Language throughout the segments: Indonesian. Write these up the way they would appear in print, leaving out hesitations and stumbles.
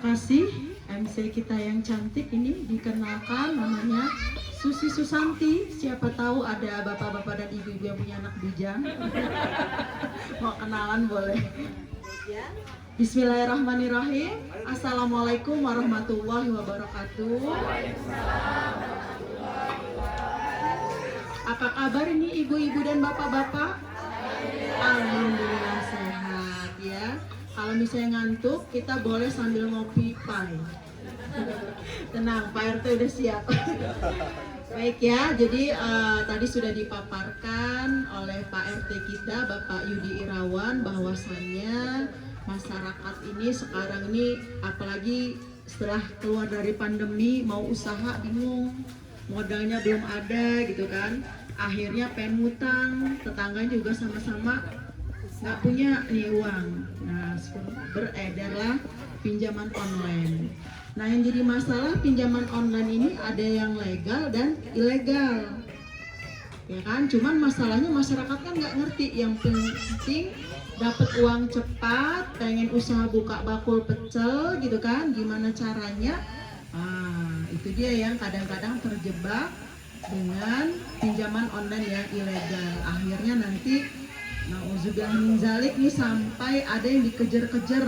Terima kasih MC kita yang cantik ini, dikenalkan namanya Susi Susanti. Siapa tahu ada bapak-bapak dan ibu-ibu yang punya anak bujang. Mau kenalan boleh. Bismillahirrahmanirrahim. Assalamualaikum warahmatullahi wabarakatuh. Apa kabar ini ibu-ibu dan bapak-bapak? Alhamdulillah sehat ya. Kalau misalnya ngantuk, kita boleh sambil ngopi pai. Tenang, Pak RT udah siap. Baik ya, jadi tadi sudah dipaparkan oleh Pak RT kita, Bapak Yudi Irawan, bahwasannya masyarakat ini sekarang ini, apalagi setelah keluar dari pandemi, mau usaha bingung, modalnya belum ada gitu kan. Akhirnya pengen ngutang, tetangga juga sama-sama nggak punya nih uang. Nah, beredarlah pinjaman online. Nah, yang jadi masalah pinjaman online ini ada yang legal dan ilegal, ya kan? Cuman masalahnya masyarakat kan nggak ngerti. Yang penting dapat uang cepat, pengen usaha buka bakul pecel gitu kan? Gimana caranya? Itu dia yang kadang-kadang terjebak dengan pinjaman online yang ilegal. Akhirnya nanti nauzubillah min zalik nih, sampai ada yang dikejar-kejar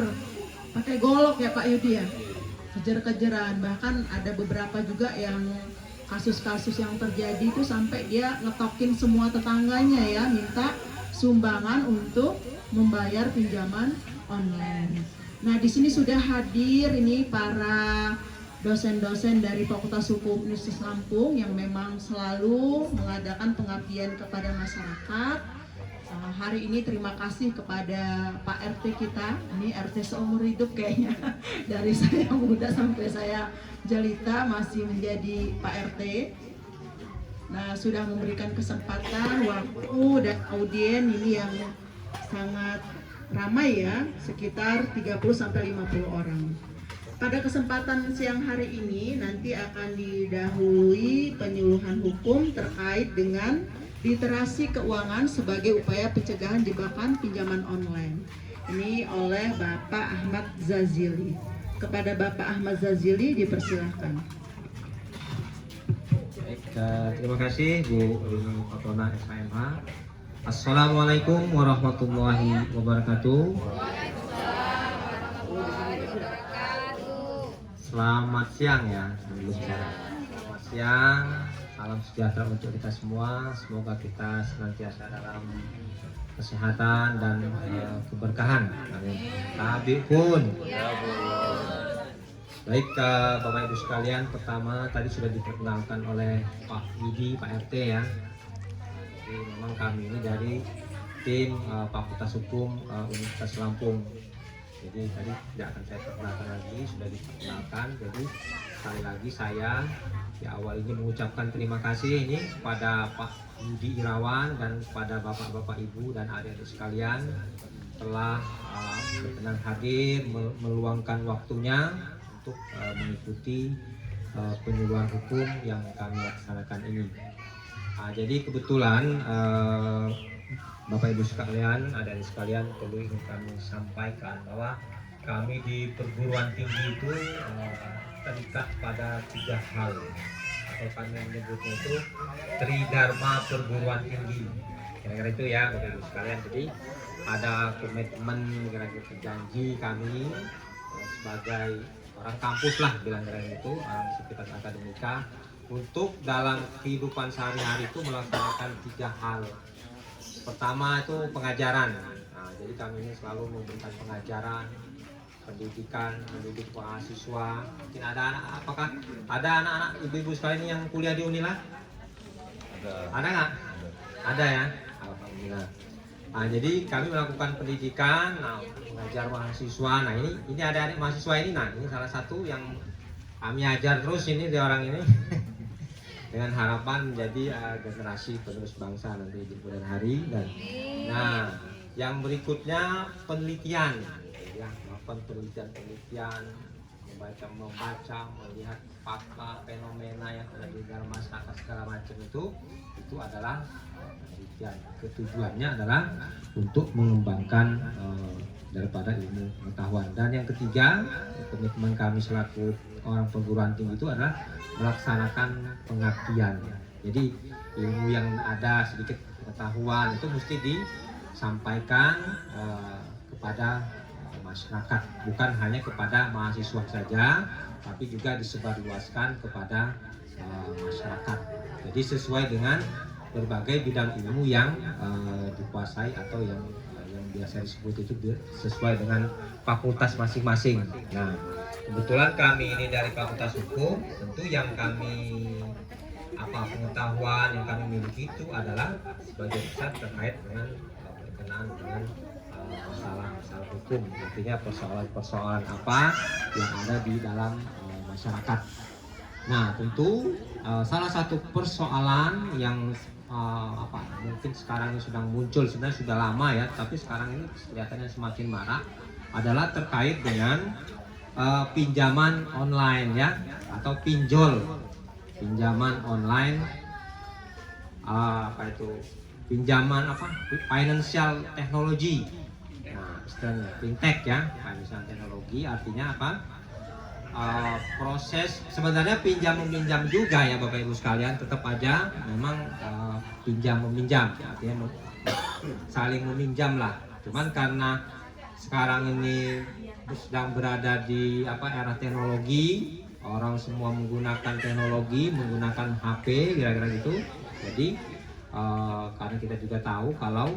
pakai golok ya Pak Yudi ya, kejar-kejaran. Bahkan ada beberapa juga yang kasus-kasus yang terjadi itu sampai dia ngetokin semua tetangganya ya, minta sumbangan untuk membayar pinjaman online. Nah, di sini sudah hadir ini para dosen-dosen dari Fakultas Hukum Universitas Lampung yang memang selalu mengadakan pengabdian kepada masyarakat. Hari ini terima kasih kepada Pak RT kita, ini RT seumur hidup kayaknya, dari saya muda sampai saya jelita masih menjadi Pak RT. Nah, sudah memberikan kesempatan, waktu, dan audien ini yang sangat ramai ya, sekitar 30-50 orang. Pada kesempatan siang hari ini nanti akan didahului penyuluhan hukum terkait dengan literasi keuangan sebagai upaya pencegahan jebakan pinjaman online. Ini oleh Bapak Ahmad Zazili. Kepada Bapak Ahmad Zazili dipersilahkan. Baik, terima kasih Bu Fatona SHMH. Assalamualaikum warahmatullahi wabarakatuh. Selamat siang ya, selamat siang. Salam sejahtera untuk kita semua. Semoga kita senantiasa dalam kesehatan dan keberkahan. Amin. Tabi pun. Baik, Bapak Ibu sekalian, pertama tadi sudah diperkenalkan oleh Pak Yudi, Pak RT ya. Jadi memang kami ini dari tim Fakultas Hukum Universitas Lampung. Jadi tadi tidak akan saya perkenalkan lagi, sudah diperkenalkan. Jadi sekali lagi saya di awal ini mengucapkan terima kasih ini kepada Pak Yudi Irawan dan kepada Bapak-Bapak Ibu dan adik-adik sekalian telah berkenan hadir meluangkan waktunya untuk mengikuti penyuluhan hukum yang kami laksanakan ini. Jadi kebetulan Bapak Ibu sekalian, adik-adik sekalian, perlu ingin kami sampaikan bahwa kami di perguruan tinggi itu terikat pada 3 hal, atau kami menyebutnya itu Tridharma perguruan tinggi. Kira-kira itu ya Bapak Ibu sekalian. Jadi ada komitmen, kira-kira janji kami sebagai orang kampus lah, bilang-bilang itu sekitar akademika, untuk dalam kehidupan sehari-hari itu melaksanakan 3 hal. Pertama itu pengajaran. Nah, jadi kami ini selalu memberikan pengajaran, pendidikan, mendidik mahasiswa. Mungkin ada anak, apakah ada anak-anak ibu-ibu sekalian yang kuliah di Unila? Ada nggak? Ada ya. Alhamdulillah. Nah, jadi kami melakukan pendidikan, mengajar mahasiswa. Nah, ini adik-adik mahasiswa ini. Nah, ini salah satu yang kami ajar terus ini di orang ini. Dengan harapan menjadi generasi penerus bangsa nanti di kemudian hari. Dan nah, yang berikutnya penelitian ya, melakukan penelitian membaca, melihat fakta, fenomena yang ada di dalam masyarakat segala macam itu adalah penelitian. Ketujuannya adalah untuk mengembangkan daripada ilmu pengetahuan. Dan yang ketiga, komitmen kami selaku orang perguruan tinggi itu adalah melaksanakan pengabdian. Jadi ilmu yang ada, sedikit pengetahuan itu mesti disampaikan kepada masyarakat, bukan hanya kepada mahasiswa saja, tapi juga disebarluaskan kepada masyarakat. Jadi sesuai dengan berbagai bidang ilmu yang dikuasai atau yang biasa disebut itu sesuai dengan fakultas masing-masing. Nah, kebetulan kami ini dari Fakultas Hukum, tentu yang kami pengetahuan yang kami miliki itu adalah sebagian besar terkait dengan berkenaan dengan masalah hukum, artinya persoalan-persoalan apa yang ada di dalam masyarakat. Nah, tentu salah satu persoalan yang mungkin sekarang ini sedang muncul, sebenarnya sudah lama ya, tapi sekarang ini kelihatannya semakin marak, adalah terkait dengan pinjaman online ya, atau pinjol. Pinjaman online, pinjaman financial technology. Nah, istilahnya fintech ya, financial technology artinya apa? Proses sebenarnya pinjam meminjam juga ya Bapak Ibu sekalian, tetap aja memang pinjam meminjam, artinya saling meminjam lah. Cuman karena sekarang ini sedang berada di era teknologi, orang semua menggunakan teknologi, menggunakan HP kira-kira gitu. Jadi karena kita juga tahu kalau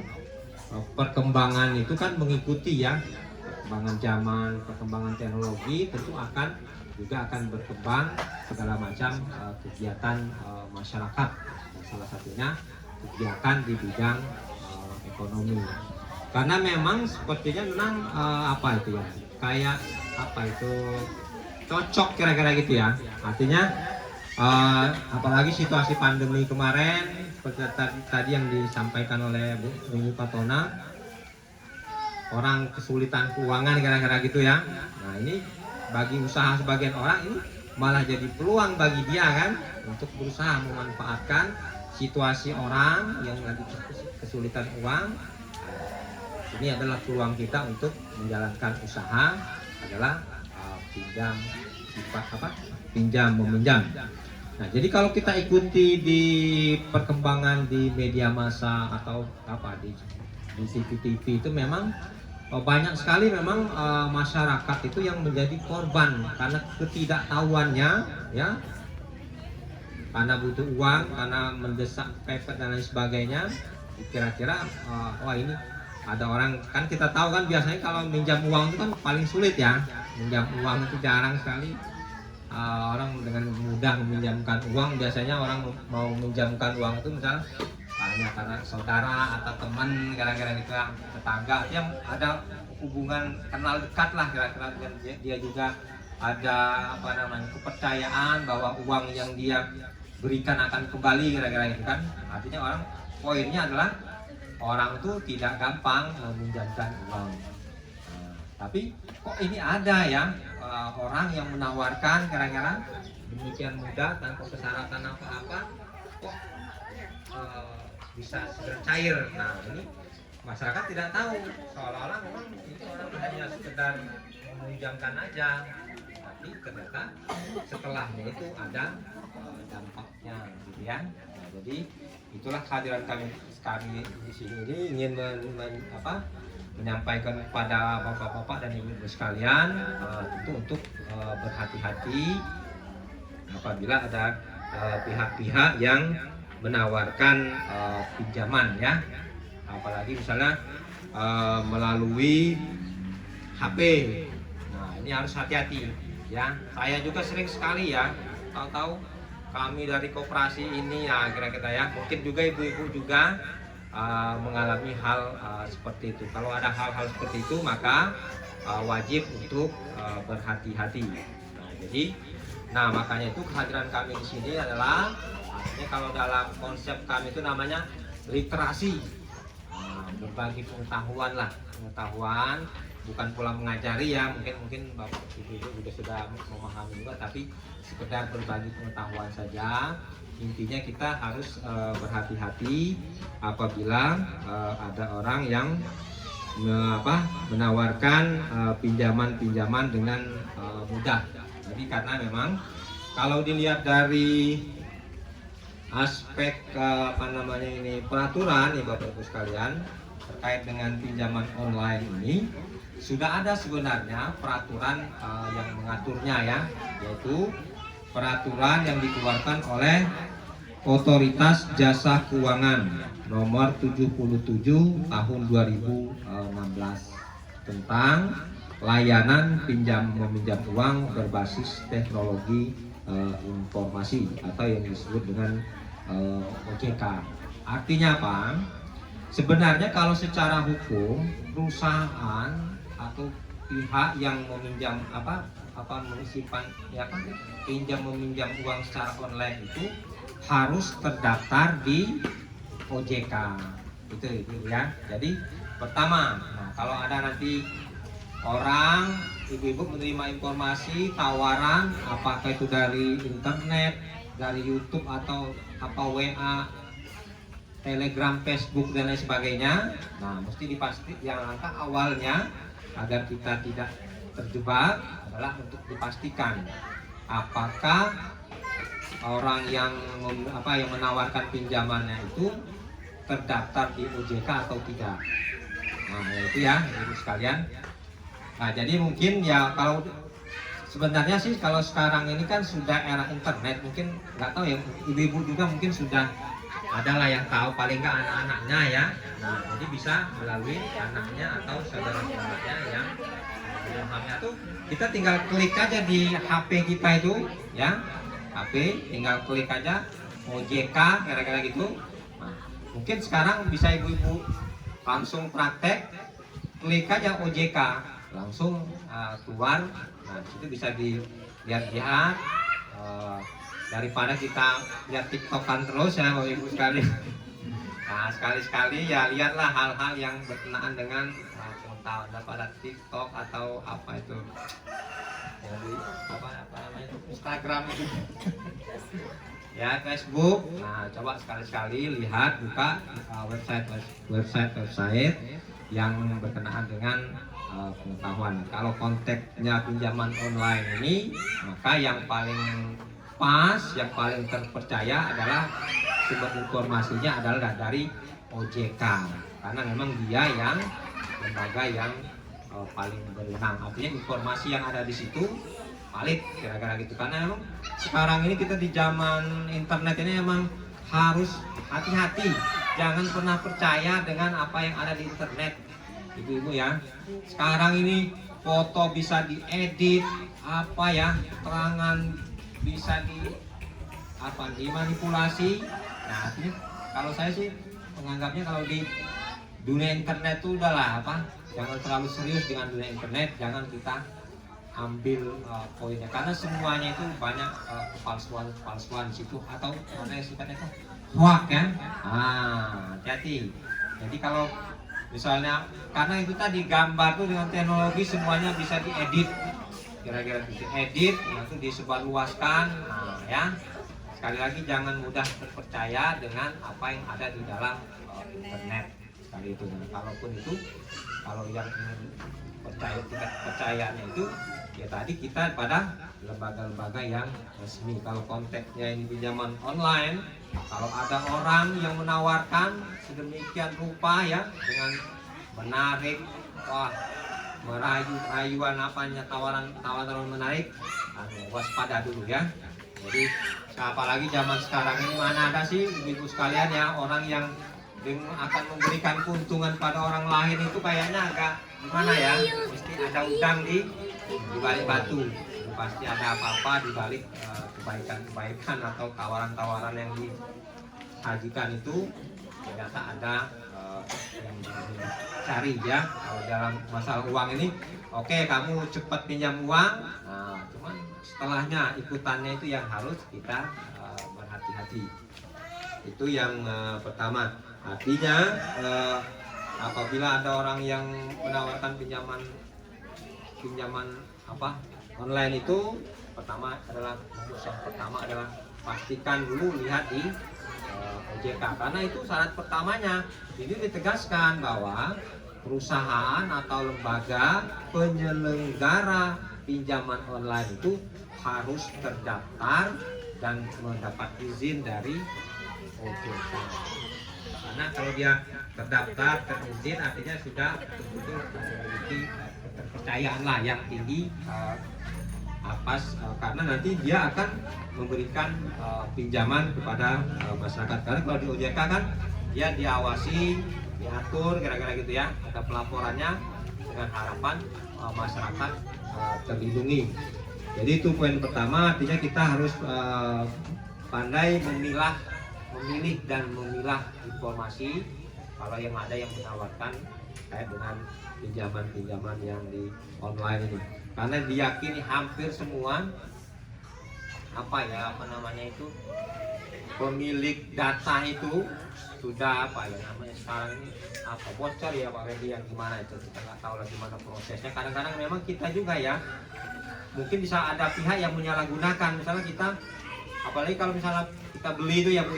perkembangan itu kan mengikuti ya, perkembangan zaman, perkembangan teknologi tentu akan berkembang segala macam kegiatan masyarakat. Dan salah satunya kegiatan di bidang ekonomi. Karena memang sepertinya kayak cocok kira-kira gitu ya. Artinya apalagi situasi pandemi kemarin seperti tadi yang disampaikan oleh Bu Rini Patona, orang kesulitan keuangan kira-kira gitu ya. Nah, ini bagi usaha sebagian orang ini malah jadi peluang bagi dia kan untuk berusaha memanfaatkan situasi orang yang lagi kesulitan uang. Ini adalah peluang kita untuk menjalankan usaha, adalah pinjam meminjam. Nah, jadi kalau kita ikuti di perkembangan di media massa atau di TV itu memang banyak sekali memang masyarakat itu yang menjadi korban karena ketidaktahuannya ya, karena butuh uang, karena mendesak pepet dan lain sebagainya. Kira-kira ini ada orang, kan kita tahu kan biasanya kalau minjam uang itu kan paling sulit ya. Minjam uang itu jarang sekali orang dengan mudah meminjamkan uang. Biasanya orang mau meminjamkan uang itu misalnya hanya karena saudara atau teman, kira-kira gitu, tetangga yang ada hubungan kenal dekat lah kira-kira, dan dia juga ada kepercayaan bahwa uang yang dia berikan akan kembali, kira-kira gitu kan. Artinya orang, poinnya adalah orang tuh tidak gampang meminjamkan uang. Tapi kok ini ada ya orang yang menawarkan kira-kira demikian mudah tanpa persyaratan apa-apa, kok bisa segera cair. Nah, ini masyarakat tidak tahu, seolah-olah memang itu orang hanya sekedar meminjamkan aja, tapi ternyata setelahnya itu ada dampaknya gitu ya. Nah, jadi itulah kehadiran kami di sini ini ingin menyampaikan kepada bapak-bapak dan ibu-ibu sekalian tentu untuk berhati-hati apabila ada pihak-pihak yang menawarkan pinjaman ya, apalagi misalnya melalui HP. Nah, ini harus hati-hati ya. Saya juga sering sekali ya, tahu-tahu kami dari koperasi ini ya, kira-kira ya, mungkin juga ibu-ibu juga mengalami hal seperti itu. Kalau ada hal-hal seperti itu maka wajib untuk berhati-hati. Nah, jadi makanya itu kehadiran kami di sini adalah artinya kalau dalam konsep kami itu namanya literasi, berbagi pengetahuan lah, pengetahuan bukan pula mengajari ya, mungkin bapak ibu juga sudah memahami juga, tapi sekedar berbagi pengetahuan saja. Intinya kita harus berhati-hati apabila ada orang yang menawarkan pinjaman-pinjaman dengan mudah. Jadi karena memang kalau dilihat dari aspek peraturan ya Bapak Ibu sekalian terkait dengan pinjaman online ini sudah ada sebenarnya peraturan yang mengaturnya ya, yaitu peraturan yang dikeluarkan oleh Otoritas Jasa Keuangan nomor 77 tahun 2016 tentang layanan pinjam meminjam uang berbasis teknologi informasi atau yang disebut dengan OJK. Artinya apa? Sebenarnya kalau secara hukum perusahaan atau pihak yang meminjam pinjam meminjam uang secara online itu harus terdaftar di OJK itu ya. Jadi pertama, kalau ada nanti orang ibu-ibu menerima informasi tawaran apakah itu dari internet, dari YouTube atau WA, Telegram, Facebook dan lain sebagainya, mesti dipastikan yang langkah awalnya agar kita tidak terjebak adalah untuk dipastikan apakah orang yang menawarkan pinjamannya itu terdaftar di OJK atau tidak. Itu ya ibu sekalian. Jadi mungkin ya kalau sebenarnya sih kalau sekarang ini kan sudah era internet, mungkin nggak tahu ya ibu-ibu juga mungkin sudah adalah yang tahu paling nggak anak-anaknya ya. Jadi bisa melalui anaknya atau saudara-saudaranya yang memahaminya tuh kita tinggal klik aja di HP kita itu ya. HP tinggal klik aja OJK kira-kira gitu. Mungkin sekarang bisa ibu-ibu langsung praktek klik aja OJK langsung keluar. Itu bisa dilihat daripada kita lihat TikTokan terus ya Bapak Ibu sekalian. Sekali-sekali ya lihatlah hal-hal yang berkenaan dengan pengetahuan pada TikTok atau apa itu. Jadi apa namanya itu Instagram itu ya, Facebook. Coba sekali-sekali lihat buka website yang berkenaan dengan pengetahuan. Kalau konteksnya pinjaman online ini, maka yang paling pas, yang paling terpercaya adalah sumber informasinya adalah dari OJK, karena memang dia yang lembaga yang paling berwenang. Artinya informasi yang ada di situ valid kira-kira gitu. Karena memang sekarang ini kita di zaman internet ini memang harus hati-hati, jangan pernah percaya dengan apa yang ada di internet ibu-ibu ya. Sekarang ini foto bisa diedit, keterangan bisa dimanipulasi. Artinya kalau saya sih menganggapnya kalau di dunia internet itu udahlah jangan terlalu serius dengan dunia internet, jangan kita ambil poinnya karena semuanya itu banyak palsuan di situ atau ada yang sifatnya itu hoax kan. Hati-hati. Jadi kalau misalnya karena itu tadi gambar tuh dengan teknologi semuanya bisa diedit, kira-kira diedit lalu disebarluaskan. Ya sekali lagi jangan mudah terpercaya dengan apa yang ada di dalam internet sekali itu. Kalaupun itu kalau yang percayanya itu ya tadi kita pada lembaga-lembaga yang resmi. Kalau konteksnya ini pinjaman online, kalau ada orang yang menawarkan sedemikian rupa ya dengan menarik, merayu-rayuan tawaran menarik, waspada dulu ya. Jadi apalagi zaman sekarang ini mana ada sih ibu sekalian ya orang yang akan memberikan keuntungan pada orang lain itu kayaknya agak gimana ya, mesti ada udang di balik batu, pasti ada apa-apa di balik kebaikan atau tawaran-tawaran yang disajikan itu ternyata ada yang dicari ya. Kalau dalam masalah uang ini oke, kamu cepat pinjam uang, cuman setelahnya ikutannya itu yang harus kita berhati-hati. Itu yang pertama. Artinya apabila ada orang yang menawarkan pinjaman pinjaman online itu yang pertama adalah pastikan dulu lihat di OJK, karena itu syarat pertamanya. Jadi ditegaskan bahwa perusahaan atau lembaga penyelenggara pinjaman online itu harus terdaftar dan mendapat izin dari OJK. Karena kalau dia terdaftar, terizin, artinya sudah betul-betul memiliki kepercayaan lah yang tinggi karena nanti dia akan memberikan pinjaman kepada masyarakat. Karena kalau di OJK kan dia diawasi, diatur kira-kira gitu ya, ada pelaporannya dengan harapan masyarakat terlindungi. Jadi itu poin pertama, artinya kita harus pandai memilih dan memilah informasi kalau yang ada yang menawarkan terkait dengan pinjaman-pinjaman yang di online ini. Karena diyakini hampir semua pemilik data itu sudah sekarang ini bocor ya Pak Randy, yang gimana itu kita nggak tahu lagi gimana prosesnya. Kadang-kadang memang kita juga ya mungkin bisa ada pihak yang menyalahgunakan, misalnya kita, apalagi kalau misalnya kita beli itu ya Bu